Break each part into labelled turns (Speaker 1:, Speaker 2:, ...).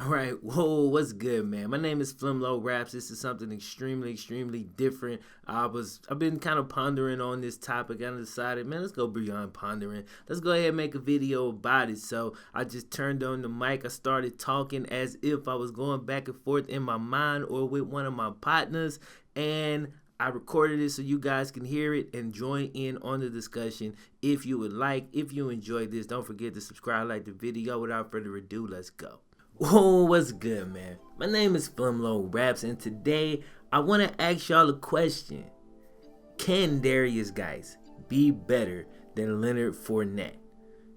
Speaker 1: All right, whoa, what's good, man? My name is Flimlow Raps. This is something extremely different. I've been kind of pondering on this topic, and I decided, man, let's go beyond pondering. Let's go ahead and make a video about it. So I just turned on the mic. I started talking as if I was going back and forth in my mind or with one of my partners, and I recorded it so you guys can hear it and join in on the discussion if you would like. If you enjoyed this, don't forget to subscribe, like the video. Without further ado, let's go. Whoa, what's good, man? My name is Flimlow Raps, and today I want to ask y'all a question. Can Derrius Guice be better than Leonard Fournette?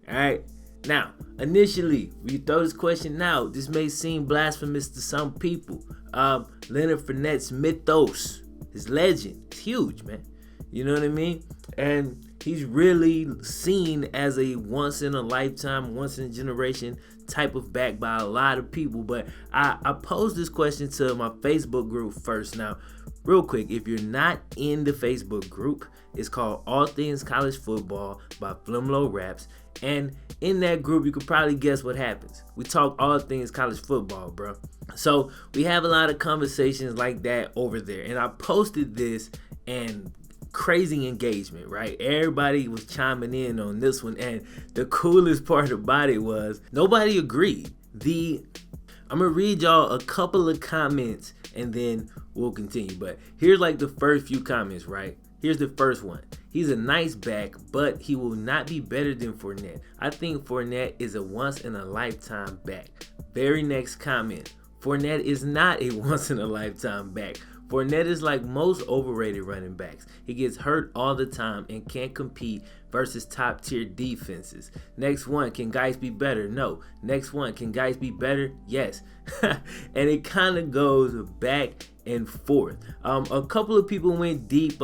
Speaker 1: Alright, now, initially, when you throw this question out, this may seem blasphemous to some people. Leonard Fournette's mythos, his legend, it's huge, man. You know what I mean? And he's really seen as a once-in-a-lifetime, once-in-a-generation type of back by a lot of people. But I posed this question to my Facebook group first. Now, real quick, if you're not in the Facebook group, it's called All Things College Football by Flimlow Raps. And in that group, you could probably guess what happens. We talk all things college football, bro. So we have a lot of conversations like that over there. And I posted this and crazy engagement, right? Everybody was chiming in on this one, and the coolest part about it was nobody agreed. I'm gonna read y'all a couple of comments and then we'll continue. But here's like the first few comments, right? Here's the first one. He's a nice back, but he will not be better than Fournette. I think Fournette is a once-in-a-lifetime back. Very next comment. Fournette is not a once-in-a-lifetime back. Fournette is like most overrated running backs. He gets hurt all the time and can't compete versus top tier defenses. Next one, can Guice be better? No. Next one, can Guice be better? Yes. And it kind of goes back and forth. A couple of people went deep.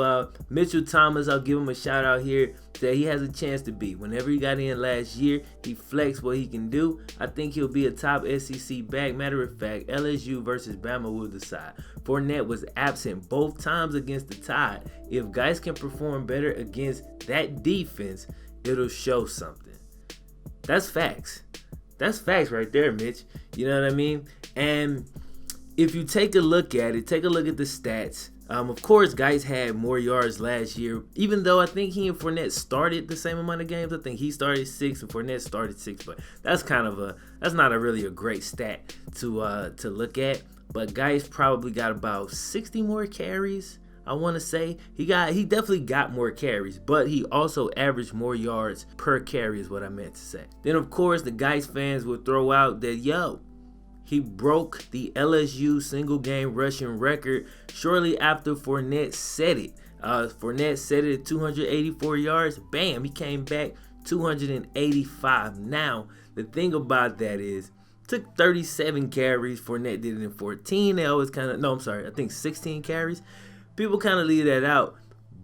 Speaker 1: Mitchell Thomas, I'll give him a shout out here, that he has a chance to be. Whenever he got in last year, he flexed what he can do. I think he'll be a top SEC back. Matter of fact, LSU versus Bama will decide. Fournette was absent both times against the Tide. If Guice can perform better against that defense, it'll show something. That's facts. That's facts right there, Mitch. You know what I mean? And if you take a look at it, take a look at the stats. Of course, Guice had more yards last year, even though I think he and Fournette started the same amount of games. I think he started 6 and Fournette started 6, but that's not really a great stat to look at. But Guice probably got about 60 more carries. I want to say he definitely got more carries, but he also averaged more yards per carry is what I meant to say. Then of course the Guice fans will throw out that he broke the LSU single game rushing record shortly after Fournette set it. Fournette set it at 284 yards. Bam, he came back 285. Now, the thing about that is, took 37 carries. Fournette did it in 14. They always I think 16 carries. People kind of leave that out,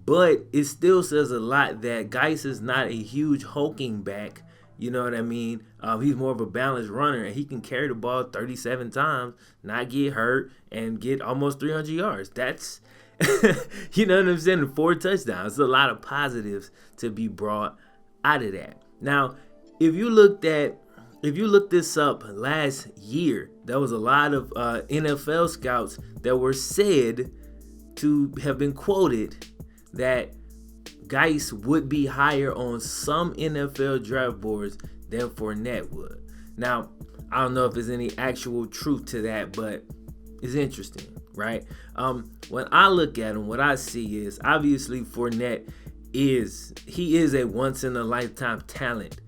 Speaker 1: but it still says a lot that Guice is not a huge hulking back. You know what I mean? He's more of a balanced runner, and he can carry the ball 37 times, not get hurt, and get almost 300 yards. That's, you know what I'm saying? 4 touchdowns. There's a lot of positives to be brought out of that. Now, if you look this up last year, there was a lot of NFL scouts that were said to have been quoted that Guice would be higher on some NFL draft boards than Fournette would. Now, I don't know if there's any actual truth to that, but it's interesting, right? When I look at him, what I see is obviously Fournette is a once-in-a-lifetime talent.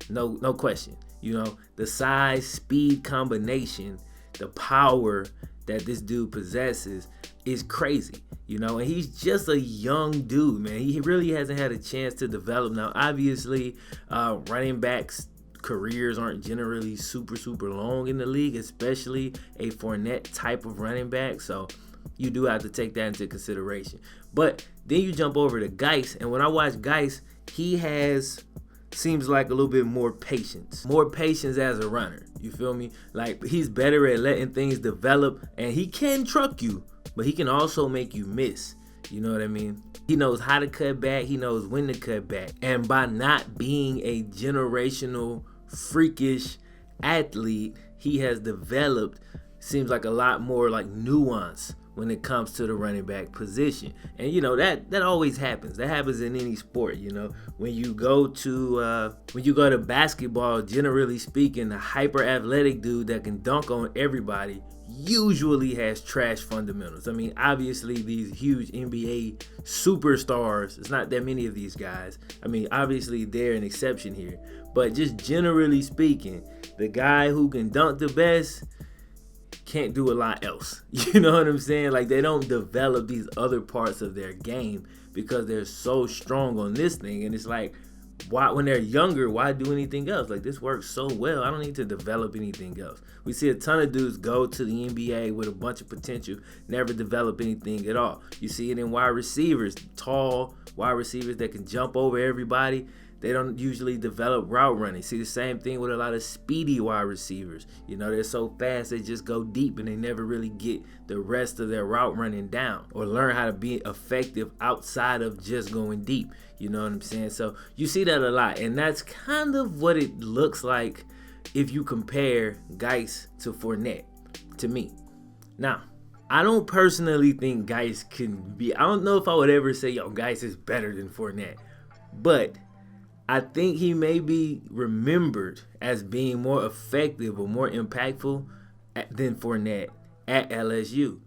Speaker 1: No question. You know, the size, speed combination, the power that this dude possesses is crazy, you know, and he's just a young dude, man. He really hasn't had a chance to develop. Now, obviously, running backs' careers aren't generally super long in the league, especially a Fournette type of running back, so you do have to take that into consideration. But then you jump over to Guice, and when I watch Guice, he seems like a little bit more patience as a runner. You feel me? Like, he's better at letting things develop, and he can truck you, but he can also make you miss. You know what I mean? He knows how to cut back. He knows when to cut back. And by not being a generational, freakish athlete, he has developed seems like a lot more like nuance when it comes to the running back position. And you know, that always happens. That happens in any sport, you know. When you go to basketball, generally speaking, the hyper athletic dude that can dunk on everybody usually has trash fundamentals. I mean, obviously these huge NBA superstars, it's not that many of these guys. I mean, obviously they're an exception here. But just generally speaking, the guy who can dunk the best can't do a lot else. You know what I'm saying? Like, they don't develop these other parts of their game because they're so strong on this thing. And it's like, why, when they're younger, why do anything else? Like, this works so well, I don't need to develop anything else. We see a ton of dudes go to the NBA with a bunch of potential, never develop anything at all. You see it in wide receivers, tall wide receivers that can jump over everybody. They don't usually develop route running. See the same thing with a lot of speedy wide receivers. You know, they're so fast they just go deep and they never really get the rest of their route running down or learn how to be effective outside of just going deep. You know what I'm saying? So you see that a lot, and that's kind of what it looks like if you compare Guice to Fournette, to me. Now, I don't personally think Guice can be, I don't know if I would ever say, yo, Guice is better than Fournette, but I think he may be remembered as being more effective or more impactful than Fournette at LSU.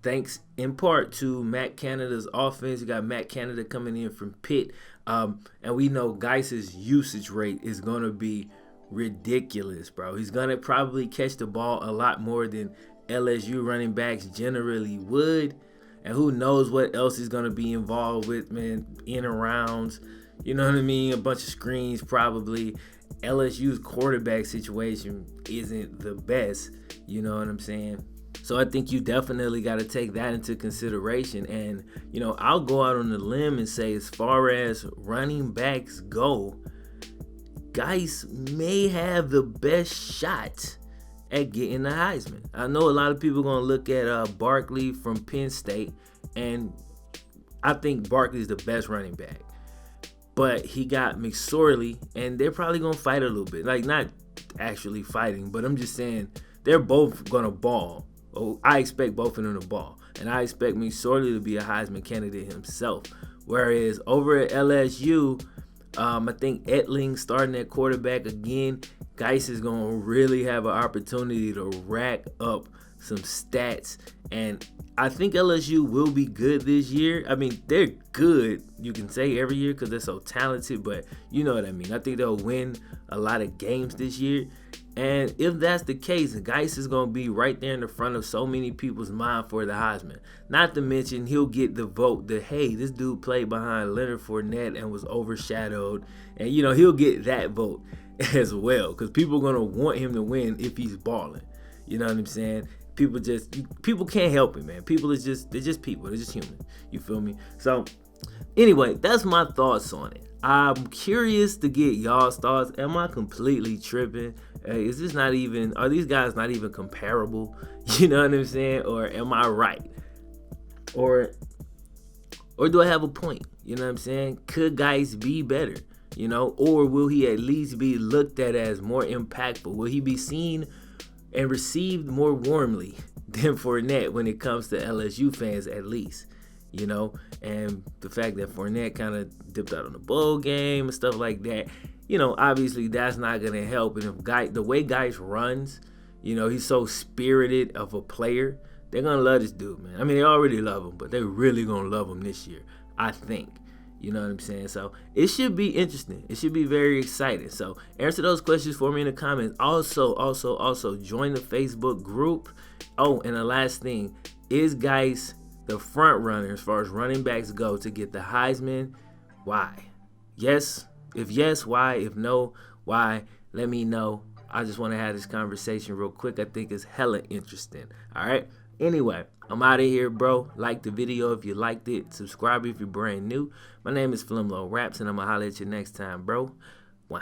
Speaker 1: Thanks in part to Matt Canada's offense. You got Matt Canada coming in from Pitt. And we know Guice's usage rate is going to be ridiculous, bro. He's going to probably catch the ball a lot more than LSU running backs generally would. And who knows what else he's going to be involved with, man, in and rounds. You know what I mean? A bunch of screens probably. LSU's quarterback situation isn't the best. You know what I'm saying? So I think you definitely got to take that into consideration. And, you know, I'll go out on the limb and say, as far as running backs go, Guice may have the best shot at getting the Heisman. I know a lot of people are going to look at Barkley from Penn State, and I think Barkley's the best running back. But he got McSorley, and they're probably going to fight a little bit. Like, not actually fighting, but I'm just saying they're both going to ball. Oh, I expect both of them to ball. And I expect McSorley to be a Heisman candidate himself. Whereas over at LSU, I think Etling starting at quarterback again. Guice is going to really have an opportunity to rack up some stats. And I think LSU will be good this year. I mean, they're good, you can say, every year because they're so talented, but you know what I mean. I think they'll win a lot of games this year. And if that's the case, Guice is going to be right there in the front of so many people's mind for the Heisman. Not to mention, he'll get the vote that, hey, this dude played behind Leonard Fournette and was overshadowed. And, you know, he'll get that vote as well because people are going to want him to win if he's balling. You know what I'm saying? People can't help it, man. They're just people. They're just human. You feel me? So, anyway, that's my thoughts on it. I'm curious to get y'all's thoughts. Am I completely tripping? Are these guys not even comparable? You know what I'm saying? Or am I right? Or do I have a point? You know what I'm saying? Could Guice be better? You know, or will he at least be looked at as more impactful? Will he be seen and received more warmly than Fournette when it comes to LSU fans, at least? You know, and the fact that Fournette kind of dipped out on the bowl game and stuff like that, you know, obviously that's not going to help. And if the way Guice runs, you know, he's so spirited of a player, they're going to love this dude, man. I mean, they already love him, but they're really going to love him this year, I think. You know what I'm saying? So it should be interesting. It should be very exciting. So answer those questions for me in the comments. Also, join the Facebook group. Oh, and the last thing, is Guice the front runner as far as running backs go to get the Heisman? Why? Yes. If yes, why? If no, why? Let me know. I just want to have this conversation real quick. I think it's hella interesting. All right. Anyway, I'm out of here, bro. Like the video if you liked it. Subscribe if you're brand new. My name is Flimlo Raps, and I'm going to holler at you next time, bro. Wow.